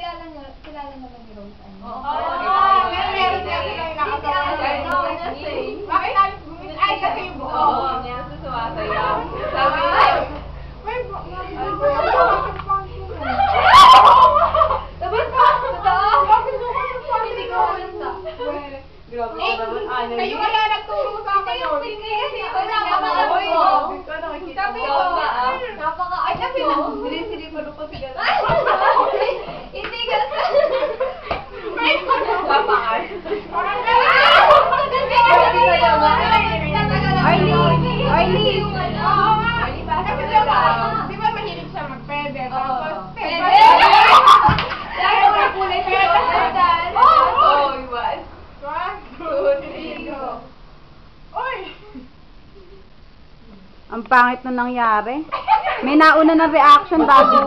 kilala naman ni Rose. Meron siya yung nakatawa. Bakit namin bumili? Ay, kasi yung buo. Oo, niya sumasayaw. Sabi niya, Tapos pa, totoo. Hindi ko basta. grabe ka naman. Kayo wala nagturo sa akin. Hindi kasi wala ka mga sabi ko, Ay, kasi Sili pa doon pa siya. hindi kasi. Papaan. Arlie! Oo nga. Kasi di ba mahilig siya mag-pwede? Tapos, Pwede! Dahil may kulay pwede. Oh, iwan. 1, 2, 3, go. Uy! Ang pangit na nangyari. May nauna ng reaction bago.